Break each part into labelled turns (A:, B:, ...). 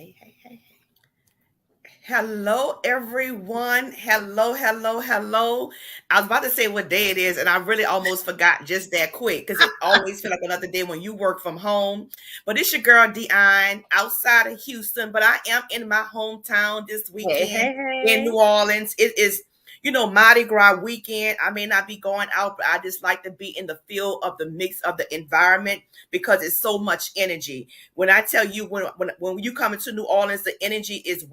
A: Hey, hey, hey, hey. Hello, everyone. Hello, hello, hello. I was about to say what day it is, and I really almost forgot just that quick because it always feels like another day when you work from home. But it's your girl, Dion, outside of Houston, but I am in my hometown this
B: Hey,
A: weekend
B: hey,
A: in New
B: hey.
A: Orleans. It is, Mardi Gras weekend. I may not be going out, but I just like to be in the feel of the mix of the environment because it's so much energy. When I tell you, when you come into New Orleans, the energy is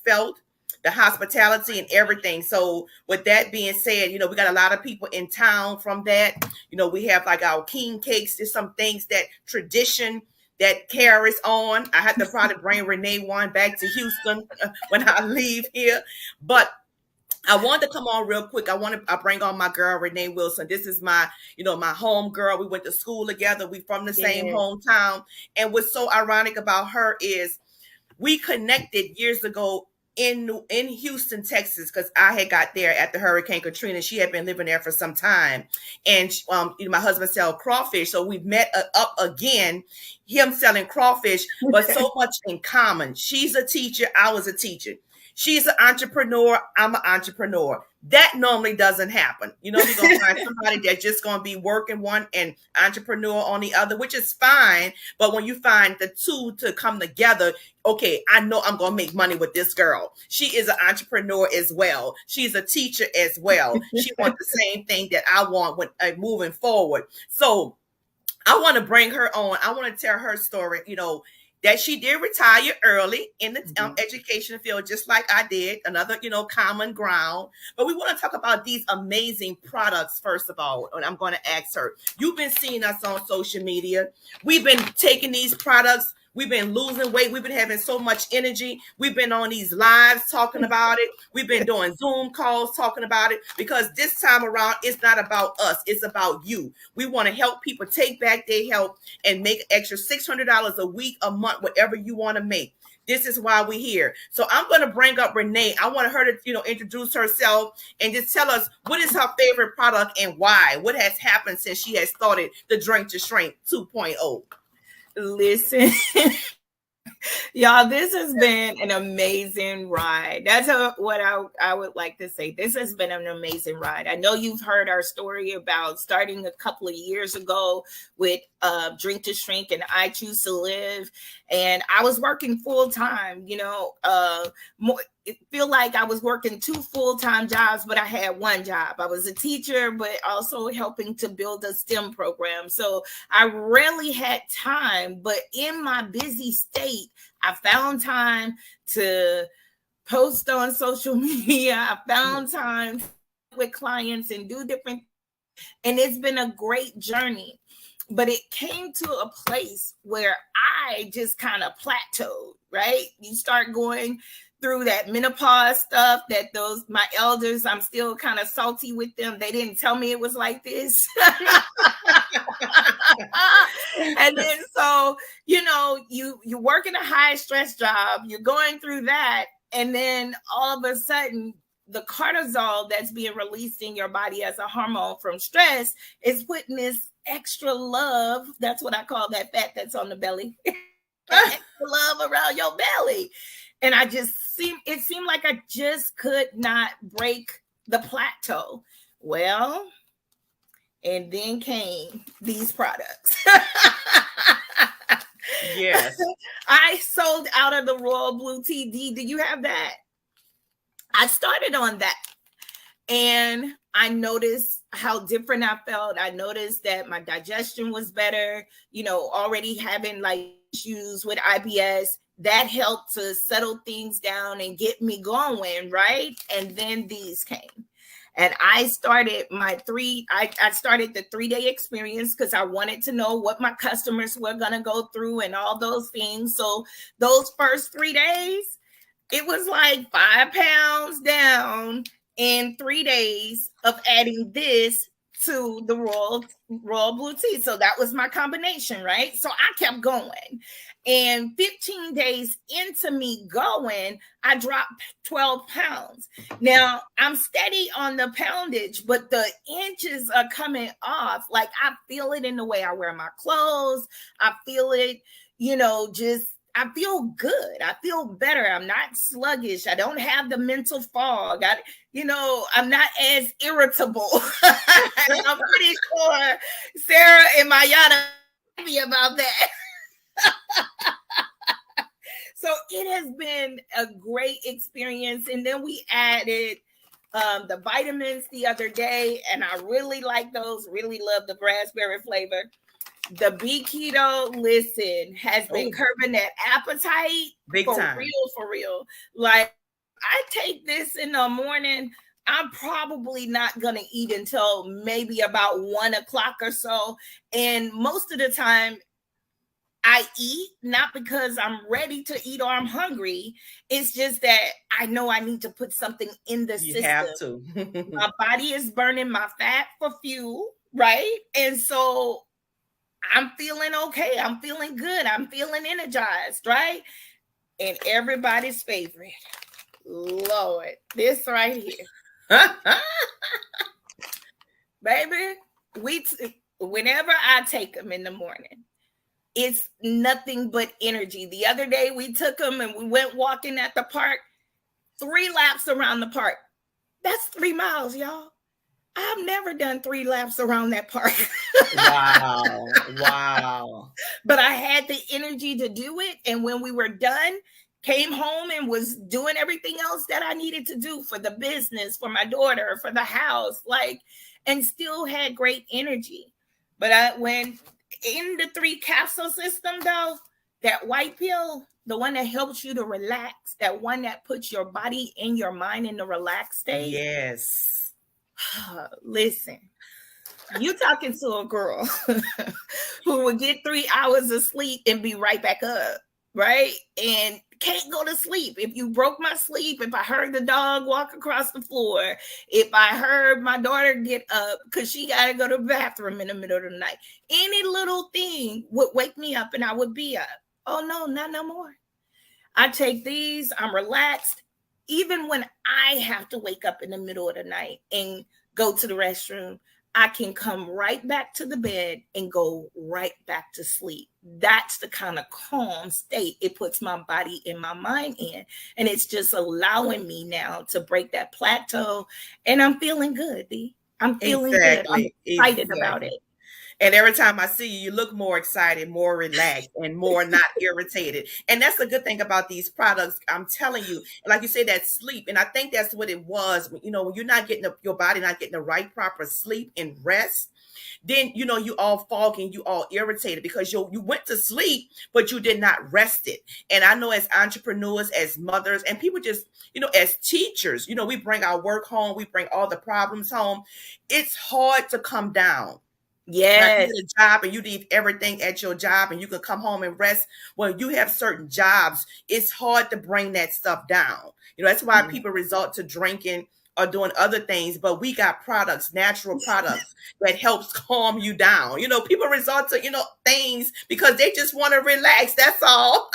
A: felt, the hospitality and everything. So, with that being said, we got a lot of people in town from that. We have like our king cakes. There's some things that tradition that carries on. I had to probably bring Renee one back to Houston when I leave here, but I wanted to come on real quick. I bring on my girl Renee Wilson. This is my home girl. We went to school together. We from the same
B: Yes.
A: hometown. And what's so ironic about her is we connected years ago in Houston, Texas, because I had got there after Hurricane Katrina. She had been living there for some time, and my husband sell crawfish, so we met up again. Him selling crawfish, but so much in common. She's a teacher. I was a teacher. She's an entrepreneur. I'm an entrepreneur. That normally doesn't happen. You're gonna find somebody that's just gonna be working one and entrepreneur on the other, which is fine. But when you find the two to come together, okay, I know I'm gonna make money with this girl. She is an entrepreneur as well. She's a teacher as well. She wants the same thing that I want when moving forward. So I want to bring her on. I want to tell her story. That she did retire early in the
B: Mhm.
A: education field, just like I did. Another, common ground. But we want to talk about these amazing products first of all. And I'm going to ask her. You've been seeing us on social media. We've been taking these products. We've been losing weight. We've been having so much energy. We've been on these lives talking about it. We've been doing Zoom calls talking about it because this time around, it's not about us. It's about you. We want to help people take back their health and make extra $600 a week, a month, whatever you want to make. This is why we're here. So I'm going to bring up Renee. I want her to, introduce herself and just tell us what is her favorite product and why. What has happened since she has started the Drink to Shrink 2.0?
B: Listen, y'all, this has been an amazing ride. That's what I would like to say. This has been an amazing ride. I know you've heard our story about starting a couple of years ago with Drink to Shrink and I Choose to Live. And I was working full time, more, it feel like I was working two full-time jobs, but I had one job. I was a teacher, but also helping to build a STEM program. So I rarely had time, but in my busy state, I found time to post on social media. I found time with clients and do different, and it's been a great journey. But it came to a place where I just kind of plateaued, right? You start going through that menopause stuff that those my elders, I'm still kind of salty with them. They didn't tell me it was like this. And then so, you work in a high stress job, you're going through that, and then all of a sudden the cortisol that's being released in your body as a hormone from stress is putting this extra love. That's what I call that fat that's on the belly. Extra love around your belly. And it seemed like I just could not break the plateau. Well, and then came these products.
A: Yes.
B: I sold out of the Royal Blue Tea. Do you have that? I started on that. And I noticed how different I felt. I noticed that my digestion was better, already having like issues with IBS. That helped to settle things down and get me going, right? And then these came. And I started I started the 3-day experience because I wanted to know what my customers were going to go through and all those things. So those first 3 days, it was like 5 pounds down in 3 days of adding this to the Royal Blue Tea. So that was my combination, right? So I kept going. And 15 days into me going, I dropped 12 pounds. Now I'm steady on the poundage, but the inches are coming off. Like I feel it in the way I wear my clothes. I feel it, just I feel good. I feel better. I'm not sluggish. I don't have the mental fog. I'm not as irritable. And I'm pretty sure Sarah and Mayana are happy about that. So it has been a great experience. And then we added the vitamins the other day, and I really like those. Really love the raspberry flavor. The Be Keto, listen, has been curbing that appetite
A: big time.
B: For real. Like, I take this in the morning, I'm probably not going to eat until maybe about 1 o'clock or so. And most of the time, I eat not because I'm ready to eat or I'm hungry. It's just that I know I need to put something in the system.
A: You have to.
B: My body is burning my fat for fuel, right? And so I'm feeling okay. I'm feeling good. I'm feeling energized, right? And everybody's favorite, Lord, this right here. Baby, whenever I take them in the morning, it's nothing but energy. The other day we took them and we went walking at the park, 3 laps around the park. That's 3 miles, y'all. I've never done 3 laps around that park.
A: Wow.
B: But I had the energy to do it. And when we were done, came home and was doing everything else that I needed to do for the business, for my daughter, for the house, and still had great energy. But when in the 3 capsule system, though, that white pill, the one that helps you to relax, that one that puts your body and your mind in the relaxed state.
A: Yes.
B: Listen, you talking to a girl who would get 3 hours of sleep and be right back up, right? And can't go to sleep. If you broke my sleep, if I heard the dog walk across the floor, if I heard my daughter get up because she got to go to the bathroom in the middle of the night, any little thing would wake me up and I would be up. Oh, no, not no more. I take these, I'm relaxed. Even when I have to wake up in the middle of the night and go to the restroom, I can come right back to the bed and go right back to sleep. That's the kind of calm state it puts my body and my mind in. And it's just allowing me now to break that plateau. And I'm feeling good, D. I'm feeling good. I'm excited about it.
A: And every time I see you, you look more excited, more relaxed, and more not irritated. And that's the good thing about these products. I'm telling you, like you say, that sleep. And I think that's what it was. When you're not getting your body not getting the right proper sleep and rest, then, you all foggy and you all irritated because you went to sleep, but you did not rest it. And I know as entrepreneurs, as mothers, and people just, as teachers, we bring our work home. We bring all the problems home. It's hard to come down.
B: Yes.
A: Like you did a job and you did everything at your job and you can come home and rest. Well, you have certain jobs. It's hard to bring that stuff down. That's why people resort to drinking or doing other things. But we got products, natural products that helps calm you down. People resort to, things because they just want to relax. That's all.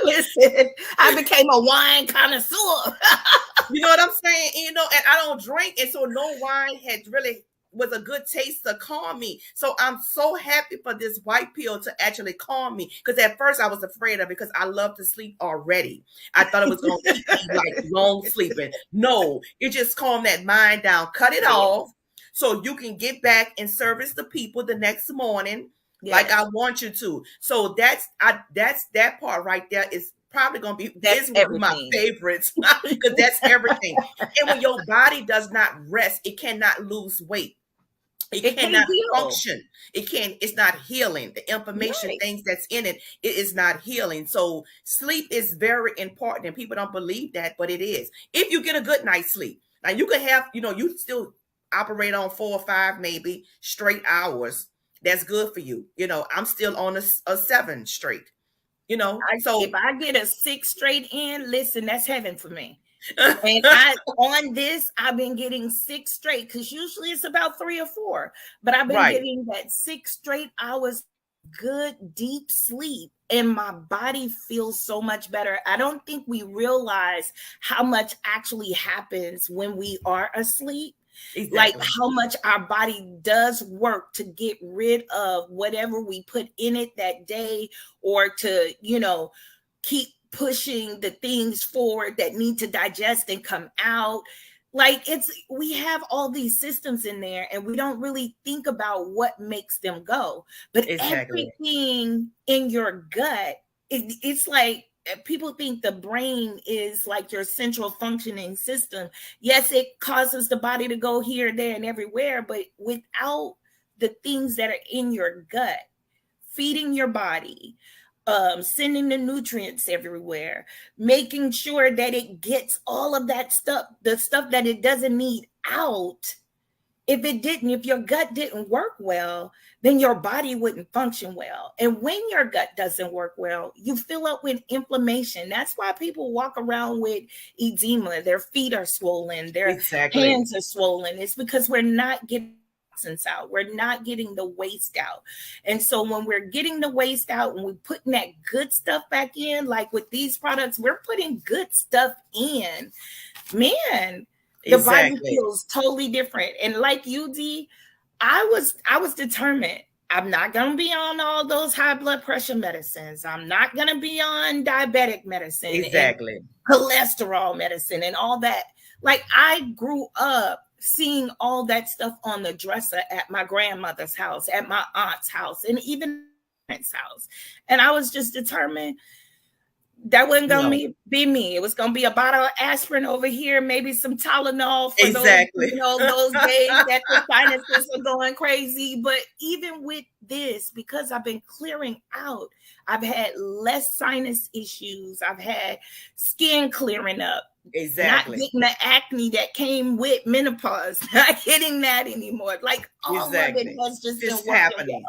B: Listen, I became a wine connoisseur.
A: You know what I'm saying? And I don't drink. And so no wine had really was a good taste to calm me. So I'm so happy for this white pill to actually calm me. Because at first I was afraid of it because I love to sleep already. I thought it was going to keep me like long sleeping. No, it just calmed that mind down. Cut it off so you can get back and service the people the next morning like I want you to. So that's that part right there is probably going to be one of my favorites because that's everything. And when your body does not rest, it cannot lose weight. It cannot function. It's not healing. The information, things that's in it is not healing. So sleep is very important and people don't believe that, but it is. If you get a good night's sleep, now you can have, you still operate on 4 or 5, maybe straight hours. That's good for you. I'm still on a 7 straight,
B: so if I get a 6 straight in, listen, that's heaven for me. And on this, I've been getting 6 straight because usually it's about 3 or 4, but I've been getting that 6 straight hours good deep sleep and my body feels so much better. I don't think we realize how much actually happens when we are asleep. Like
A: Exactly.
B: how much our body does work to get rid of whatever we put in it that day, or to, keep pushing the things forward that need to digest and come out. Like we have all these systems in there and we don't really think about what makes them go. But
A: Exactly.
B: everything in your gut, it's like people think the brain is like your central functioning system. Yes, it causes the body to go here, there, and everywhere, but without the things that are in your gut feeding your body, sending the nutrients everywhere, making sure that it gets all of that stuff, the stuff that it doesn't need out. If your gut didn't work well, then your body wouldn't function well. And when your gut doesn't work well, you fill up with inflammation. That's why people walk around with edema. Their feet are swollen, their
A: Exactly.
B: hands are swollen. It's because we're not getting toxins out. We're not getting the waste out. And so when we're getting the waste out and we're putting that good stuff back in, like with these products, we're putting good stuff in. Man, the body
A: Exactly.
B: feels totally different. And like you, D, I was determined. I'm not going to be on all those high blood pressure medicines. I'm not going to be on diabetic medicine
A: Exactly.
B: and cholesterol medicine and all that. Like I grew up seeing all that stuff on the dresser at my grandmother's house, at my aunt's house, and even my parents' house. And I was just determined that wasn't going to be me. It was going to be a bottle of aspirin over here, maybe some Tylenol for
A: Exactly.
B: those days that the sinuses are going crazy. But even with this, because I've been clearing out, I've had less sinus issues. I've had skin clearing up.
A: Exactly.
B: Not getting the acne that came with menopause, not getting that anymore. Like all of it has just been happening.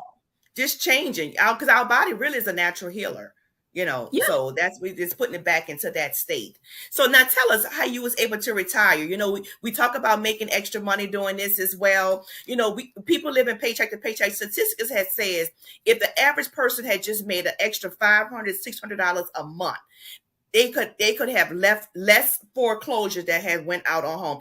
A: Just changing, because our body really is a natural healer.
B: Yeah.
A: So we just putting it back into that state. So now tell us how you was able to retire. We talk about making extra money doing this as well. People living paycheck to paycheck. Statistics has says if the average person had just made an extra $500, $600 a month, they could have left less foreclosures that had went out on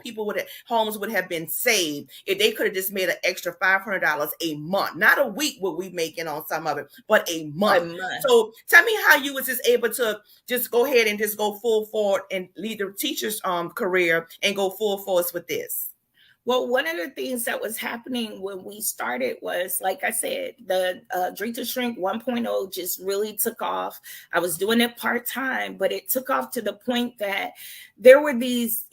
A: homes would have been saved if they could have just made an extra $500 a month, not a week what we making on some of it, but a month. So tell me how you was just able to just go ahead and just go full forward and lead the teacher's career and go full force with this.
B: Well, one of the things that was happening when we started was, like I said, the Drink to Shrink 1.0 just really took off. I was doing it part-time, but it took off to the point that there were these,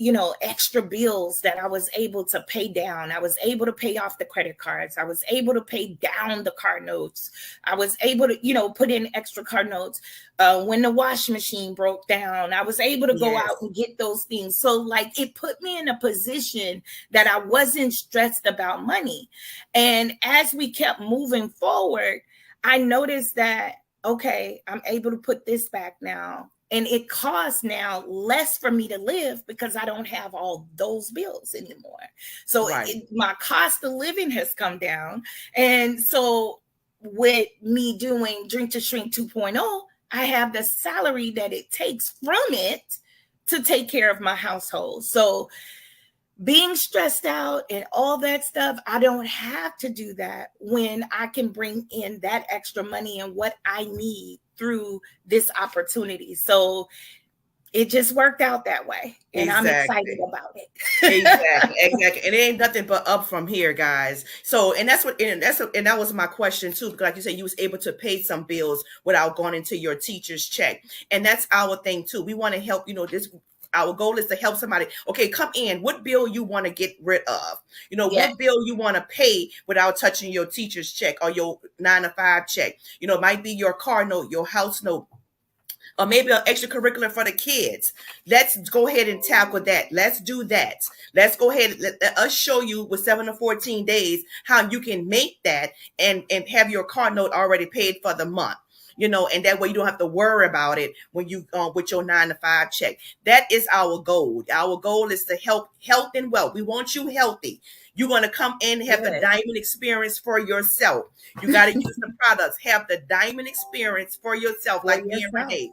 B: extra bills that I was able to pay down. I was able to pay off the credit cards. I was able to pay down the car notes. I was able to, put in extra car notes. When the washing machine broke down, I was able to go out and get those things. So like it put me in a position that I wasn't stressed about money. And as we kept moving forward, I noticed that, okay, I'm able to put this back now. And it costs now less for me to live because I don't have all those bills anymore. So my cost of living has come down. And so with me doing Drink to Shrink 2.0, I have the salary that it takes from it to take care of my household. So being stressed out and all that stuff, I don't have to do that when I can bring in that extra money and what I need through this opportunity. So it just worked out that way. And I'm excited about it.
A: Exactly. And it ain't nothing but up from here, guys. So, and that was my question too, because like you said, you was able to pay some bills without going into your teacher's check. And that's our thing too. We want to help, our goal is to help somebody. Okay, come in. What bill you want to get rid of? What bill you want to pay without touching your teacher's check or your 9-to-5 check? It might be your car note, your house note, or maybe an extracurricular for the kids. Let's go ahead and tackle that. Let's do that. Let's go ahead. Let us show you with 7 to 14 days how you can make that and have your car note already paid for the month. And that way you don't have to worry about it when you with your 9-to-5 check. That is our goal. Our goal is to help health and wealth. We want you healthy. You want to come in and have the diamond experience for yourself. You got to use the products. Have the diamond experience for yourself, like me and Renee.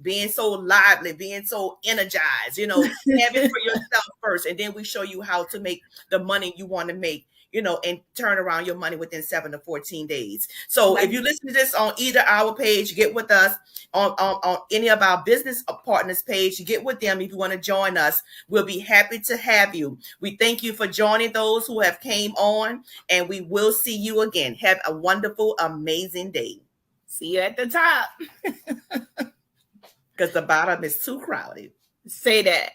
A: being so lively, being so energized, have it for yourself first. And then we show you how to make the money you want to make, and turn around your money within 7 to 14 days. So if you listen to this on either our page, get with us on any of our business partners page, get with them. If you want to join us, we'll be happy to have you. We thank you for joining those who have came on, and we will see you again. Have a wonderful, amazing day.
B: See you at the top.
A: Because the bottom is too crowded.
B: Say that.